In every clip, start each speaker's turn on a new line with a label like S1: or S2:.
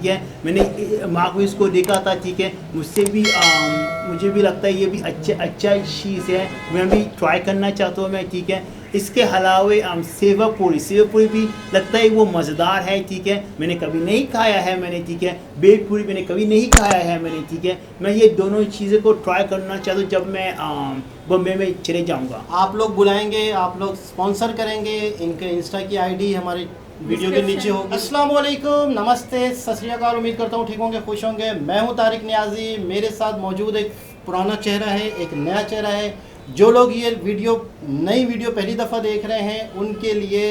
S1: ठीक है, मैंने मार्क को देखा था, ठीक है, मुझसे भी मुझे भी लगता है ये भी अच्छा चीज़ है, मैं भी ट्राई करना चाहता हूँ मैं, ठीक है। इसके अलावा सेवा पूरी भी लगता है वो मज़ेदार है, ठीक है, मैंने कभी नहीं खाया है मैंने, ठीक है, बेल पूरी मैंने कभी नहीं खाया है मैंने, ठीक है। मैं ये दोनों चीज़ें को ट्राई करना चाहता हूँ जब मैं बॉम्बे में चले जाऊँगा।
S2: आप लोग बुलाएंगे, आप लोग स्पॉन्सर करेंगे, इनके इंस्टा की आईडी हमारे वीडियो के नीचे होगी। अस्सलाम वालेकुम, नमस्ते, सत श्री अकाल। उम्मीद करता हूँ ठीक होंगे, खुश होंगे। मैं हूँ तारिक नियाजी, मेरे साथ मौजूद एक पुराना चेहरा है, एक नया चेहरा है। जो लोग ये नई वीडियो पहली दफ़ा देख रहे हैं उनके लिए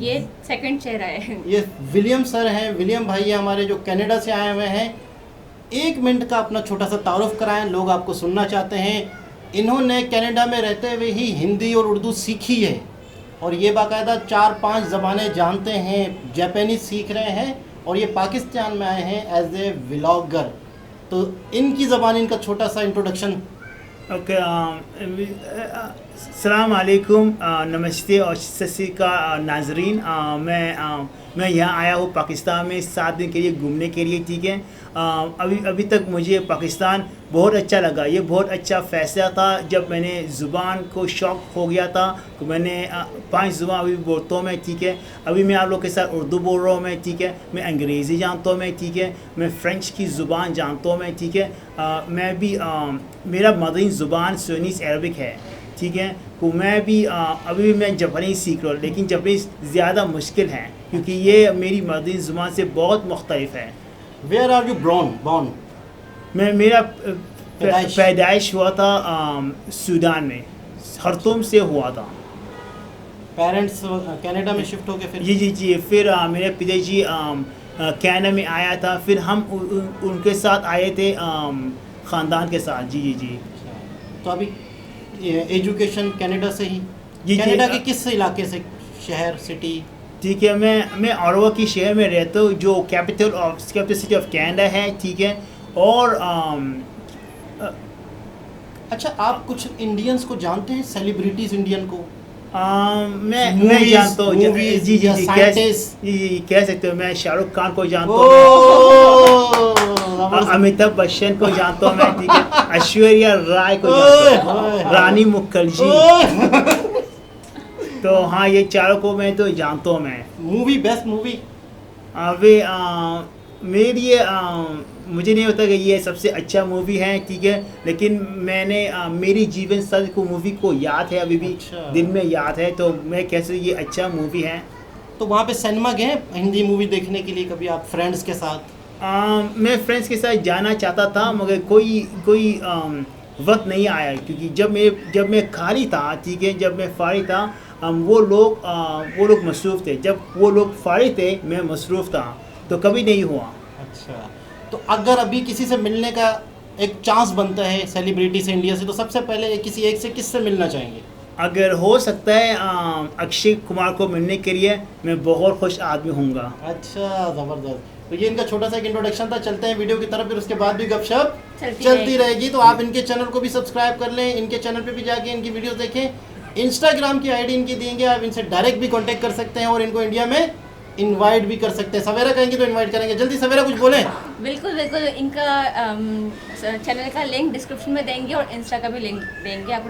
S3: ये सेकंड चेहरा है।
S2: ये विलियम सर हैं, विलियम भाई हैं हमारे, जो कनाडा से आए हुए हैं। 1 मिनट का अपना छोटा सा तारुफ कराएं, लोग आपको सुनना चाहते हैं। इन्होंने कनाडा में रहते हुए ही हिंदी और उर्दू सीखी है और ये बाकायदा 4-5 ज़बानें जानते हैं, जापानीज़ सीख रहे हैं और ये पाकिस्तान में आए हैं एज ए व्लॉगर। तो इनकी ज़बान, इनका छोटा सा इंट्रोडक्शन।
S1: ओके, अस्सलाम वालेकुम, नमस्ते और सत श्री अकाल नाजरीन। मैं यहाँ आया हूँ पाकिस्तान में 7 दिन के लिए घूमने के लिए, ठीक है। अभी तक मुझे पाकिस्तान बहुत अच्छा लगा। ये बहुत अच्छा फ़ैसला था जब मैंने ज़ुबान को शौक़ हो गया था, तो मैंने 5 ज़ुबान अभी बोलता हूँ मैं, ठीक है। अभी मैं आप लोग के साथ उर्दू बोल रहा हूँ मैं, ठीक है, मैं अंग्रेज़ी जानता हूँ मैं, ठीक है, मैं फ़्रेंच की ज़ुबान जानता हूँ मैं, ठीक है। मैं भी मेरा मदरी ज़ुबान सुनीस अरबिक है, ठीक है। तो मैं भी अभी भी मैं जापानी सीख रहा हूँ, लेकिन जापानी ज़्यादा मुश्किल है क्योंकि ये मेरी मदरी ज़ुबान से बहुत मुख्तलिफ है।
S2: Where are you born?
S1: मेरा पैदाइश हुआ था सूडान में, खर्तूम से हुआ था।
S2: पेरेंट्स कनाडा में शिफ्ट हो गए फिर?
S1: जी, फिर मेरे पिताजी कनाडा में आया था, फिर हम उनके साथ आए थे ख़ानदान के साथ। जी।
S2: तो अभी एजुकेशन कनाडा से ही?
S1: जी,
S2: कनाडा के किस इलाके से, शहर, सिटी?
S1: ठीक है, मैं ऑटवा की शहर में रहता हूँ जो कैपिटल सिटी ऑफ कनाडा है, ठीक है। और
S2: अच्छा, आप कुछ इंडियंस को जानते हैं, सेलिब्रिटीज़ इंडियन को?
S1: मैं जानता हूँ, जी कह सकते हो। मैं शाहरुख खान को जानता हूँ, अमिताभ बच्चन को जानता हूँ मैं, ठीक है, ऐश्वर्या राय को जानता हूँ, रानी मुखर्जी। तो हाँ, ये चारों को मैं तो जानता हूँ मैं।
S2: Movie, best movie?
S1: मेरी मुझे नहीं होता कि ये सबसे अच्छा मूवी है, ठीक है, लेकिन मैंने मेरी जीवन सत्य को मूवी को याद है, अभी भी दिल में याद है, तो मैं कैसे ये अच्छा मूवी है।
S2: तो वहाँ पे सिनेमा गए हिंदी मूवी देखने के लिए कभी आप फ्रेंड्स के साथ?
S1: मैं फ्रेंड्स के साथ जाना चाहता था मगर कोई वक्त नहीं आया क्योंकि जब मैं खाली था, ठीक है, जब मैं फारिग था, वो लोग मसरूफ़ थे। जब वो लोग फारिग थे, मैं मसरूफ़ था, तो कभी नहीं हुआ।
S2: अच्छा, तो अगर अभी किसी से मिलने का एक चांस बनता है सेलिब्रिटी से इंडिया से, तो सबसे पहले किसी एक से किससे मिलना चाहेंगे?
S1: अगर हो सकता है अक्षय कुमार को मिलने के लिए, मैं बहुत खुश आदमी हूँगा।
S2: अच्छा, ज़बरदस्त। तो ये इनका छोटा सा एक इंट्रोडक्शन था। चलते हैं वीडियो की तरफ, फिर उसके बाद भी गपशप चलती रहेगी। तो आप इनके चैनल को भी सब्सक्राइब कर लें, इनके चैनल पे भी जाके इनकी वीडियोस देखें। इंस्टाग्राम की आईडी इनकी देंगे, आप इनसे डायरेक्ट भी कांटेक्ट कर सकते हैं और इनको इंडिया में इनवाइट भी कर सकते हैं। सवेरा कहेंगे तो इनवाइट करेंगे। जल्दी सवेरा कुछ बोलें।
S3: बिल्कुल, इनका चैनल का लिंक डिस्क्रिप्शन में देंगे और इंस्टा का भी लिंक देंगे आपको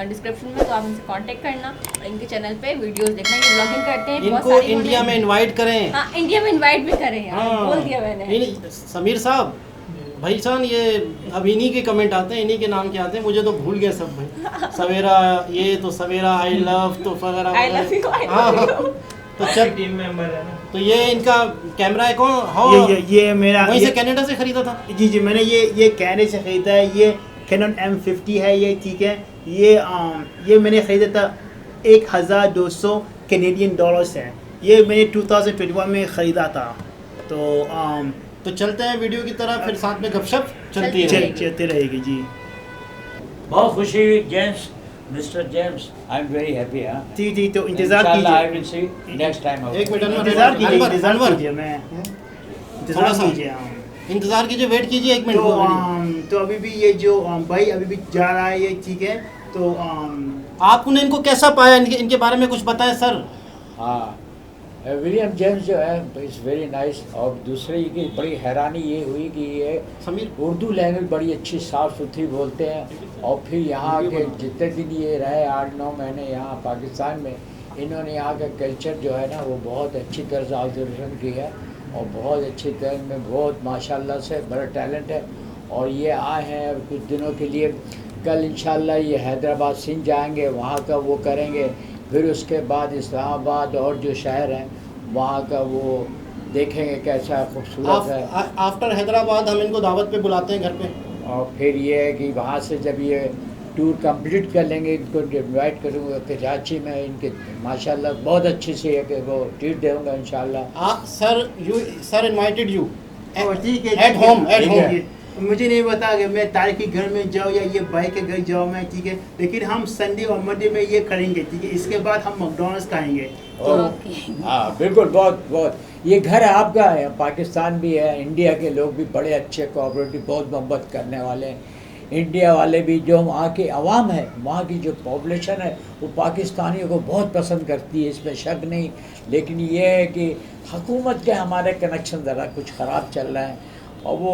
S3: डिस्क्रिप्शन में, तो आप इनसे कांटेक्ट करना और इनके चैनल पे वीडियोस देखना। ये व्लॉगिंग करते हैं,
S2: इनको इंडिया में इनवाइट करें।
S3: हाँ, इंडिया में इनवाइट भी करें यार, बोल दिया मैंने।
S2: समीर साहब, भाई साहब, ये अब इन्हीं के कमेंट आते हैं, इन्हीं के नाम के आते हैं, मुझे तो भूल गए सब भाई। सवेरा, ये तो सवेरा आई लव, तो वगैरह। तो चल, टीम मेंबर है ना। तो ये इनका कैमरा है कौन?
S1: ये मेरा
S2: वहीं से कनाडा से खरीदा था?
S1: जी, मैंने ये कनाडा से खरीदा है। ये कैनन M50 है ये, ठीक है। ये मैंने खरीदा था 1200 कैनेडियन डॉलर्स है। ये मैंने 2021 में ख़रीदा था।
S2: तो चलते हैं वीडियो की तरफ, फिर साथ में गपशप चलती
S1: रहेगी। जी,
S4: बहुत खुशी हुई James, mister James, I am very happy.
S1: जी, तो इंतज़ार कीजिए।
S4: I will see next time.
S2: एक मिनट में
S1: इंतज़ार कीजिए, मैं
S2: थोड़ा सा इंतज़ार कीजिए, वेट कीजिए 1 मिनट।
S1: तो अभी भी ये जो भाई अभी भी जा रहा है ये, ठीक है। तो
S2: आपने इनको कैसा पाया, इनके बारे में कुछ बताएं सर।
S4: हाँ, विलियम जेम्स जो है इज़ वेरी नाइस। और दूसरी की बड़ी हैरानी ये हुई कि ये
S2: समीर
S4: उर्दू लैंग्वेज बड़ी अच्छी साफ़ सुथरी बोलते हैं। और फिर यहाँ के जितने दिन ये रहे 8-9 महीने यहाँ पाकिस्तान में, इन्होंने यहाँ का कल्चर जो है ना वो बहुत अच्छी तरह से ऑब्जर्वेशन किया है और बहुत अच्छी तरह में बहुत माशाल्लाह से बड़ा टैलेंट है। और ये आए हैं कुछ दिनों के लिए, कल इंशाल्लाह ये हैदराबाद सिंध जाएंगे, वहाँ का वो करेंगे, फिर उसके बाद इस्लामाबाद और जो शहर हैं वहाँ का वो देखेंगे कैसा खूबसूरत है।
S2: आफ्टर हैदराबाद हम इनको दावत पे बुलाते हैं घर पे।
S4: और फिर ये है कि वहाँ से जब ये टूर कंप्लीट कर लेंगे इनको इनवाइट करूँगा कराची में, इनके माशाल्लाह बहुत अच्छे से है कि वो ट्रीट दूँगा इंशाल्लाह।
S2: सर इनवाइटेड यू
S1: ठीक है,
S2: एट होम
S1: मुझे नहीं पता कि मैं तारिक के घर में जाऊँ या ये भाई के घर जाऊँ मैं, ठीक है, लेकिन हम संडे और मंडे में ये करेंगे, ठीक है। इसके बाद हम मैकडॉनल्ड्स खाएंगे। तो
S4: हाँ बिल्कुल, बहुत बहुत ये घर है आपका है, पाकिस्तान भी है, इंडिया के लोग भी बड़े अच्छे कोऑपरेटिव बहुत मोहब्बत करने वाले हैं। इंडिया वाले भी, जो वहाँ के अवाम है, वहाँ की जो पॉपुलेशन है वो पाकिस्तानियों को बहुत पसंद करती है, इसमें शक नहीं। लेकिन ये है कि हुकूमत के हमारे कनेक्शन ज़रा कुछ ख़राब चल रहे हैं और वो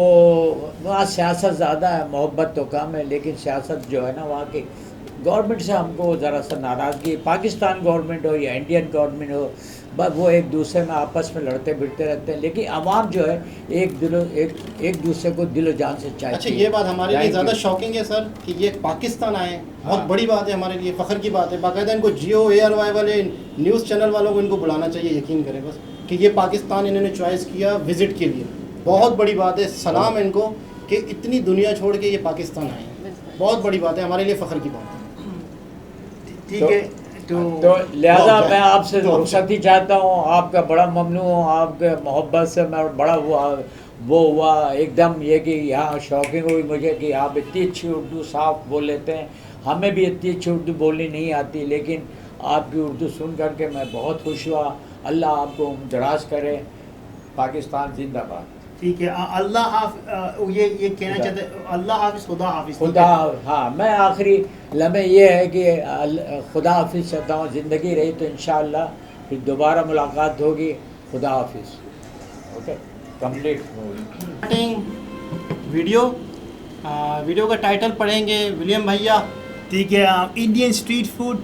S4: वहाँ सियासत ज़्यादा है, मोहब्बत तो कम है, लेकिन सियासत जो है ना वहाँ की गवर्नमेंट से हमको ज़रा सा नाराज़गी, पाकिस्तान गवर्नमेंट हो या इंडियन गवर्नमेंट हो, बस वो एक दूसरे में आपस में लड़ते भिड़ते रहते हैं, लेकिन आवाम जो है एक दूसरे को दिलो जान से चाहती है।
S2: अच्छा, ये बात हमारे लिए ज़्यादा शॉकिंग है सर कि ये पाकिस्तान आए, बहुत बड़ी बात है हमारे लिए, फ़ख्र की बात है। बाकायदा इनको जियो ARY वाले न्यूज़ चैनल वालों को इनको बुलाना चाहिए, यकीन करें बस कि ये पाकिस्तान इन्होंने चॉइस किया विज़िट के लिए, बहुत बड़ी बात है। सलाम इनको कि इतनी दुनिया छोड़ के ये पाकिस्तान आए हैं, बहुत बड़ी बात है, हमारे लिए फ़ख्र की बात है।
S1: ठीक है,
S4: तो लिहाजा मैं आपसे रुखसती चाहता हूँ, आपका बड़ा ममनू हूँ, आपके मोहब्बत से मैं बड़ा वो हुआ एकदम ये कि यहाँ शौकिंग हुई मुझे कि आप इतनी अच्छी उर्दू साफ बोल लेते हैं। हमें भी इतनी अच्छी उर्दू बोलनी नहीं आती, लेकिन आपकी उर्दू सुन करके मैं बहुत खुश हुआ। अल्लाह आपको दराज करे, पाकिस्तान जिंदाबाद।
S1: ठीक है, अल्लाह हाफ़िज़। ये कहना चाहते हैं अल्लाह हाफ़िज़, खुदा हाफ़िज़।
S4: खुदा, हाँ, मैं आखिरी लम्हे ये है कि खुदा हाफिज़ चाहता हूँ, ज़िंदगी रही तो इंशाअल्लाह फिर दोबारा मुलाकात होगी। खुदा हाफिज़। ओके, कंप्लीट
S2: वीडियो का टाइटल पढ़ेंगे विलियम भैया।
S1: ठीक है, Indian street food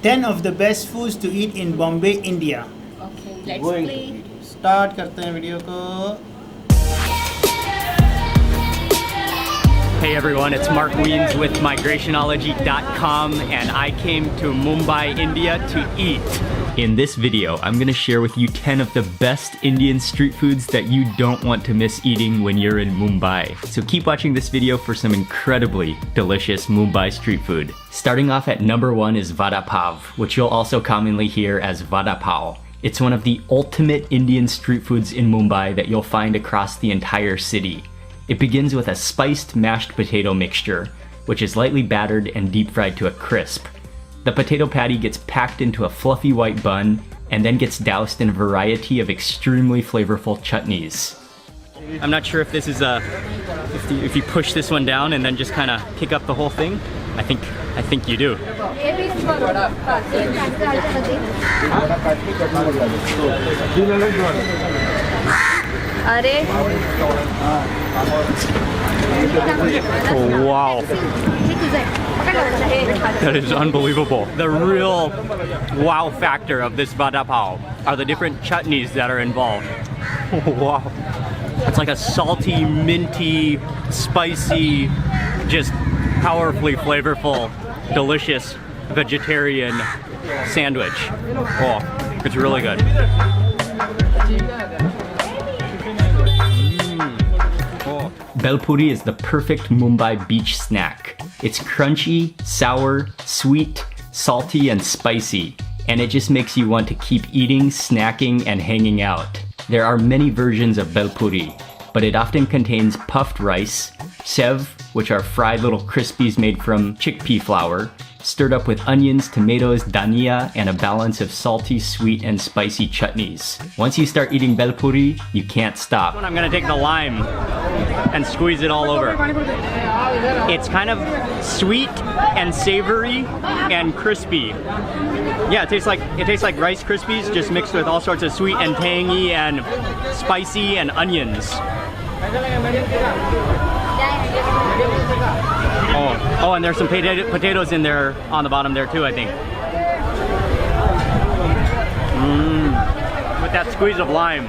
S1: 10 of the best foods to eat in Bombay, India.
S3: Okay, let's play.
S2: Start करते हैं वीडियो को।
S5: Hey everyone, it's Mark Weens with migrationology.com and I came to Mumbai, India to eat. In this video, I'm going to share with you 10 of the best Indian street foods that you don't want to miss eating when you're in Mumbai. So keep watching this video for some incredibly delicious Mumbai street food. Starting off at number 1 is Vada Pav, which you'll also commonly hear as Vada Pav. It's one of the ultimate Indian street foods in Mumbai that you'll find across the entire city. It begins with a spiced mashed potato mixture, which is lightly battered and deep fried to a crisp. The potato patty gets packed into a fluffy white bun and then gets doused in a variety of extremely flavorful chutneys. I'm not sure if this is if you push this one down and then just kind of pick up the whole thing. I think you do. Wow. That is unbelievable. The real wow factor of this vada pav are the different chutneys that are involved. Wow. It's like a salty, minty, spicy, just powerfully flavorful, delicious vegetarian sandwich. Oh, it's really good. Belpuri is the perfect Mumbai beach snack. It's crunchy, sour, sweet, salty, and spicy, and it just makes you want to keep eating, snacking, and hanging out. There are many versions of Belpuri, but it often contains puffed rice, sev, which are fried little crispies made from chickpea flour, stirred up with onions, tomatoes, dhania, and a balance of salty, sweet, and spicy chutneys. Once you start eating bel puri, you can't stop.
S6: I'm gonna take the lime and squeeze it all over. It's kind of sweet and savory and crispy. Yeah, it tastes like Rice Krispies just mixed with all sorts of sweet and tangy and spicy and onions. Oh, and there's some potatoes in there on the bottom there too, I think. With that squeeze of lime.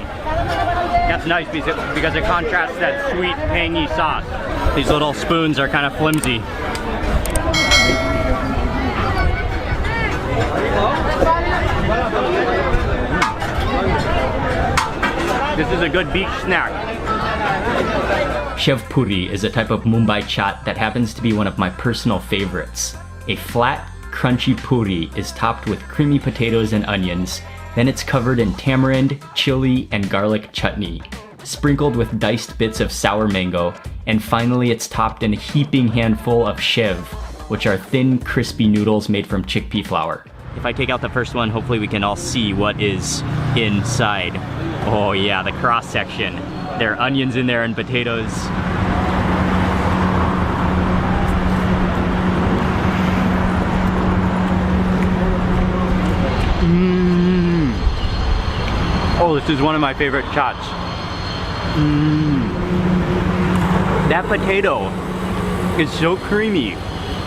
S6: That's nice because it contrasts that sweet, tangy sauce. These little spoons are kind of flimsy. This is a good beach snack.
S5: Shev puri is a type of Mumbai chaat that happens to be one of my personal favorites. A flat, crunchy puri is topped with creamy potatoes and onions, then it's covered in tamarind, chili, and garlic chutney, sprinkled with diced bits of sour mango, and finally it's topped in a heaping handful of shev, which are thin, crispy noodles made from chickpea flour.
S6: If I take out the first one, hopefully we can all see what is inside. Oh yeah, the cross section. There are onions in there and potatoes. Oh, this is one of my favorite shots. That potato is so creamy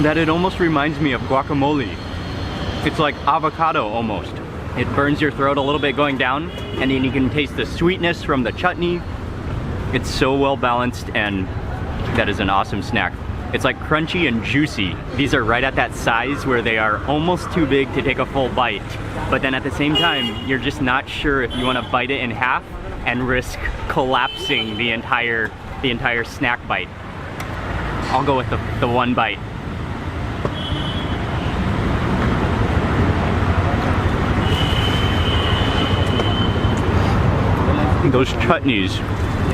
S6: that it almost reminds me of guacamole. It's like avocado almost. It burns your throat a little bit going down, and then you can taste the sweetness from the chutney. It's so well balanced, and that is an awesome snack. It's like crunchy and juicy. These are right at that size where they are almost too big to take a full bite. But then at the same time, you're just not sure if you want to bite it in half and risk collapsing the entire snack bite. I'll go with the one bite. Those chutneys,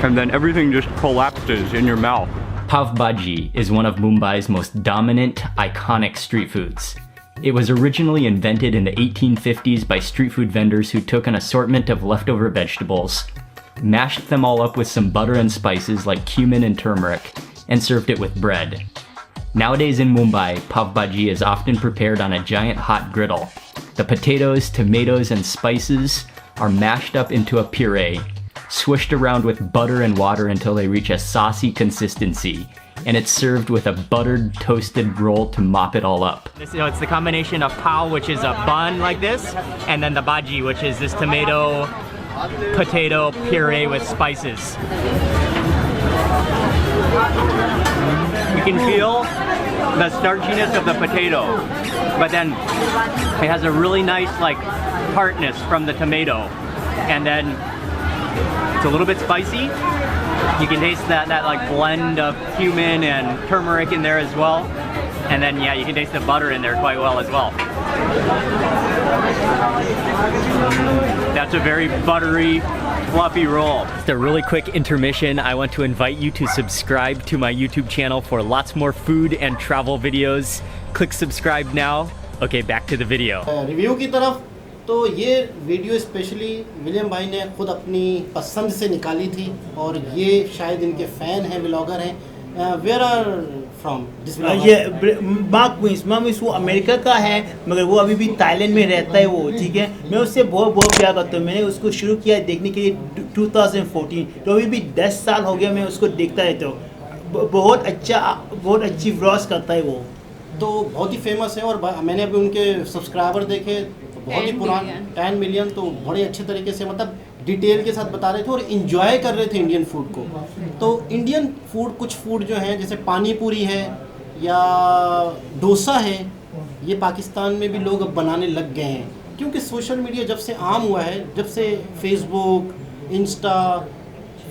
S6: and then everything just collapses in your mouth.
S5: Pav Bhaji is one of Mumbai's most dominant, iconic street foods. It was originally invented in the 1850s by street food vendors who took an assortment of leftover vegetables, mashed them all up with some butter and spices like cumin and turmeric, and served it with bread. Nowadays in Mumbai, Pav Bhaji is often prepared on a giant hot griddle. The potatoes, tomatoes, and spices are mashed up into a puree, swished around with butter and water until they reach a saucy consistency, and it's served with a buttered, toasted roll to mop it all up.
S6: So it's the combination of pav, which is a bun like this, and then the bhaji, which is this tomato, potato puree with spices. You can feel the starchiness of the potato, but then it has a really nice like tartness from the tomato, and then it's a little bit spicy. You can taste that like blend of cumin and turmeric in there as well. And then yeah, you can taste the butter in there quite well as well. That's a very buttery, fluffy roll.
S5: Just a really quick intermission. I want to invite you to subscribe to my YouTube channel for lots more food and travel videos. Click subscribe now. Okay, back to the video.
S2: Review की तरफ तो ये video specially William भाई ने खुद अपनी पसंद से निकाली थी, और ये शायद इनके फ़ैन हैं, व्लॉगर हैं। वेयर आर फ्रॉम दिस
S1: ये मार्क विंस वो अमेरिका का है, मगर वो अभी भी थाईलैंड में रहता है वो, ठीक है। मैं उससे बहुत प्यार करता हूँ। मैंने उसको शुरू किया देखने के लिए 2014, तो अभी भी 10 साल हो गया मैं उसको देखता रहता हूँ। बहुत अच्छी व्लॉग्स करता है वो,
S2: तो बहुत ही फेमस है। और मैंने अभी उनके सब्सक्राइबर देखे, बहुत ही पुराने 10 मिलियन, तो बड़े अच्छे तरीके से मतलब डिटेल के साथ बता रहे थे और इन्जॉय कर रहे थे इंडियन फूड को। तो इंडियन फूड, कुछ फूड जो हैं जैसे पानी पूरी है या डोसा है, ये पाकिस्तान में भी लोग अब बनाने लग गए हैं, क्योंकि सोशल मीडिया जब से आम हुआ है, जब से फेसबुक, इंस्टा,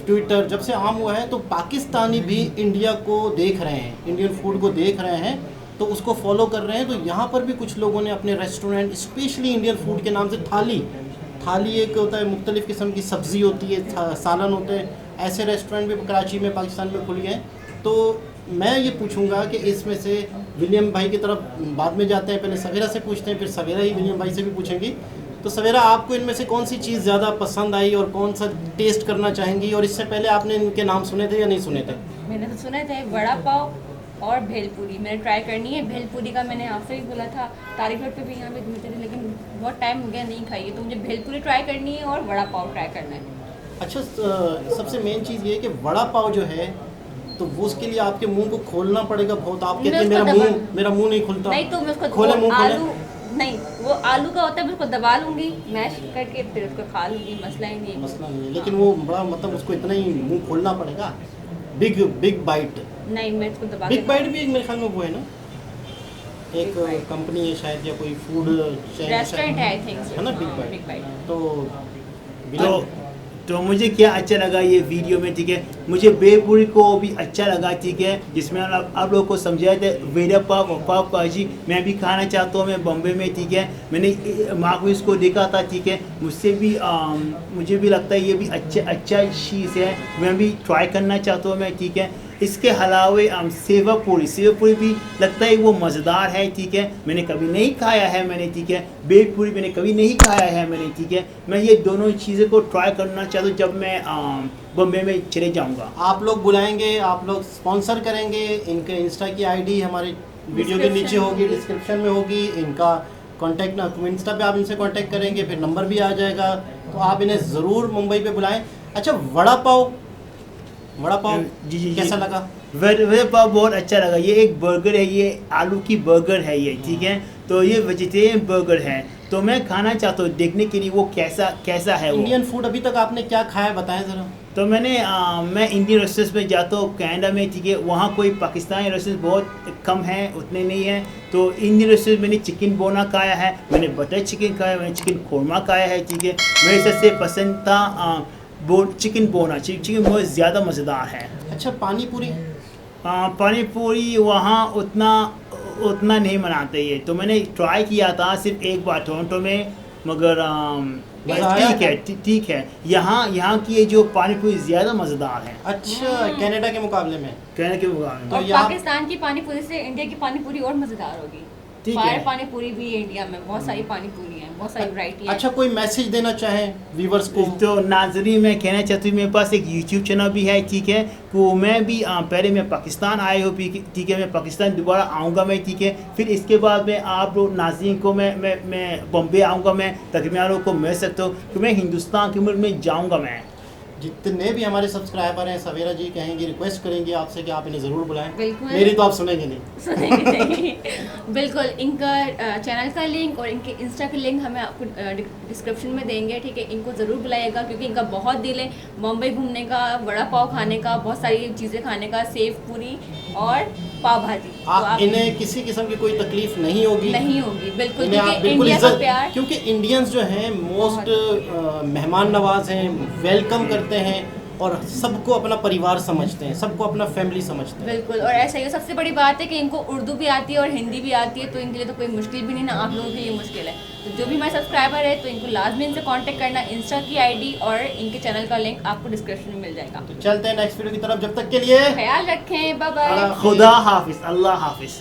S2: ट्विटर जब से आम हुआ है, तो पाकिस्तानी भी इंडिया को देख रहे हैं, इंडियन फूड को देख रहे हैं, तो उसको फॉलो कर रहे हैं। तो यहाँ पर भी कुछ लोगों ने अपने रेस्टोरेंट, स्पेशली इंडियन फूड के नाम से थाली एक होता है, मुख्तलिफ़ किस्म की सब्ज़ी होती है, सालन होते हैं, ऐसे रेस्टोरेंट भी कराची में, पाकिस्तान में खुल गए हैं। तो मैं ये पूछूंगा कि इसमें से विलियम भाई की तरफ बाद में जाते हैं, पहले सवेरा से पूछते हैं, फिर सवेरा ही विलियम भाई से भी पूछेंगी। तो सवेरा, आपको इनमें से कौन सी चीज़ ज़्यादा पसंद आई और कौन सा टेस्ट करना चाहेंगी? और इससे पहले आपने इनके नाम सुने थे या नहीं सुने थे?
S3: मैंने तो सुने थे वड़ा पाव और भेलपूरी, मैंने ट्राई करनी है। भेलपूरी का मैंने आपसे भी बोला था, तारीख रोड पे भी यहाँ पे घूमते थे, लेकिन बहुत टाइम हो गया नहीं खाई है, तो मुझे भेलपूरी ट्राई करनी है और वड़ा पाव ट्राई करना है।
S2: अच्छा, सबसे मेन चीज़ ये है कि वड़ा पाव जो है तो वो उसके लिए आपके मुंह को खोलना पड़ेगा बहुत। आप कहते हैं मेरा मुंह नहीं खुलता।
S3: नहीं तो मैं उसको
S2: खोले मुंह खोले।
S3: आलू नहीं, वो आलू का होता है, मैं उसको दबा लूंगी मैश करके, फिर उसको खा लूंगी, मसला ही नहीं।
S2: मसला नहीं है, लेकिन वो बड़ा मतलब उसको इतना ही मुंह खोलना पड़ेगा। Big bite.
S3: नहीं, मैं इसको दबा
S2: बिग बाइट भी एक मेरे ख्याल में वो है ना, एक कंपनी है शायद, या कोई फूड
S3: रेस्टोरेंट है आई थिंक,
S2: है ना, बिग
S3: बिग
S2: बाइट।
S3: बाइट।
S1: तो मुझे क्या अच्छा लगा ये वीडियो में, ठीक है, मुझे भेलपूरी को भी अच्छा लगा, ठीक है, जिसमें आप लोगों को समझाया था वड़ा पाव भाजी मैं भी खाना चाहता हूँ, मैं बॉम्बे में, ठीक है, मैंने मार्क विंस को देखा था, ठीक है, मुझसे भी मुझे भी लगता है ये भी अच्छा चीज़ है, मैं भी ट्राई करना चाहता हूँ मैं, ठीक है। इसके अलावा सेवा पूरी भी लगता है वो मज़ेदार है, ठीक है, मैंने कभी नहीं खाया है मैंने, ठीक है, भेलपूरी मैंने कभी नहीं खाया है मैंने, ठीक है। मैं ये दोनों चीज़ें को ट्राई करना चाहता हूँ जब मैं बॉम्बे में चले जाऊँगा।
S2: आप लोग बुलाएंगे, आप लोग स्पॉन्सर करेंगे। इनके इंस्टा की आईडी हमारे वीडियो के नीचे होगी, डिस्क्रिप्शन में होगी। इनका कॉन्टैक्ट ना, इंस्टा पे आप इनसे कॉन्टैक्ट करेंगे, फिर नंबर भी आ जाएगा, तो आप इन्हें ज़रूर मुंबई पे बुलाएं। अच्छा, वड़ा पाव
S1: जी
S2: कैसा लगा?
S1: वड़ा पाव बहुत अच्छा लगा। ये एक बर्गर है, ये आलू की बर्गर है ये, ठीक है, तो ये वेजिटेरियन बर्गर है, तो मैं खाना चाहता हूँ देखने के लिए वो कैसा है वो।
S2: इंडियन फूड अभी तक आपने क्या खाया बताएं ज़रा।
S1: तो मैं इंडियन रेस्टोरेंट्स में जाता हूँ कनाडा में, ठीक है, वहाँ कोई पाकिस्तानी रेस्टोरेंट बहुत कम है, उतने नहीं है। तो इंडियन रेस्टोरेंट मैंने चिकन बोना खाया है, मैंने बटर चिकन खाया, मैंने चिकन कोरमा खाया है, ठीक है। मेरे सबसे पसंद था चिकन बोना, चिकन बहुत ज़्यादा मज़ेदार है।
S2: अच्छा, पानी
S1: पूरी वहाँ उतना नहीं बनाते ये, तो मैंने ट्राई किया था सिर्फ एक बार टोरंटो में, मगर ठीक है, यहाँ की ये जो पानी पूरी ज़्यादा मज़ेदार है।
S2: अच्छा, कनाडा के मुकाबले में।
S3: और पाकिस्तान की पानी पूरी से इंडिया की पानी पूरी और मज़ेदार होगी।
S1: ठीक है।
S3: फायर पानी पूरी भी इंडिया में बहुत सारी पानी पूरी है, बहुत सारी वैरायटी है।
S2: अच्छा, कोई मैसेज देना चाहें व्यूवर्स को?
S1: तो नाजरीन, मैं कहना चाहती हूँ मेरे पास एक यूट्यूब चैनल भी है, ठीक है, तो मैं भी पहले मैं पाकिस्तान आए हो, ठीक है, मैं पाकिस्तान दोबारा आऊँगा मैं, ठीक है, फिर इसके बाद मैं आप लोग नाजरीन को मैं बॉम्बे आऊँगा मैं, ताकि मैं आप लोग को मिल सकता हूँ कि मैं हिंदुस्तान के मुल्क में जाऊँगा मैं।
S2: जितने भी हमारे सब्सक्राइबर हैं, सवेरा जी कहेंगे, रिक्वेस्ट करेंगे आपसे कि आप इन्हें ज़रूर बुलाएं।
S3: बिल्कुल।
S2: मेरी तो आप सुनेंगे नहीं।
S3: सुनेंगे नहीं। बिल्कुल, इनका चैनल का लिंक और इनके इंस्टा का लिंक हमें आपको डिस्क्रिप्शन में देंगे, ठीक है, इनको ज़रूर बुलाइएगा, क्योंकि इनका बहुत दिल है मुंबई घूमने का, वड़ा पाव खाने का, बहुत सारी चीज़ें खाने का, सेव पूरी और पाव भाजी।
S2: आप इन्हें किसी किस्म की कोई तकलीफ नहीं होगी,
S3: बिल्कुल,
S2: इन्हें आप
S3: क्योंकि
S2: बिल्कुल
S3: इंडिया का
S2: इज्जत,
S3: प्यार,
S2: क्योंकि इंडियंस जो हैं मोस्ट मेहमान नवाज हैं, वेलकम करते हैं और सबको अपना परिवार समझते हैं, सबको अपना फैमिली समझते हैं।
S3: बिल्कुल, और ऐसा ही सबसे बड़ी बात है कि इनको उर्दू भी आती है और हिंदी भी आती है, तो इनके लिए तो कोई मुश्किल भी नहीं ना, आप लोगों के लिए मुश्किल है। तो जो भी हमारे सब्सक्राइबर है, तो इनको लाजमी इनसे कांटेक्ट करना, इंस्टा की आईडी और इनके चैनल का लिंक आपको डिस्क्रिप्शन में मिल जाएगा।
S2: तो चलते हैं नेक्स्ट वीडियो की तरफ, जब तक के लिए
S3: ख्याल रखें, बाय बाय।
S1: खुदा हाफिज, अल्लाह हाफिज।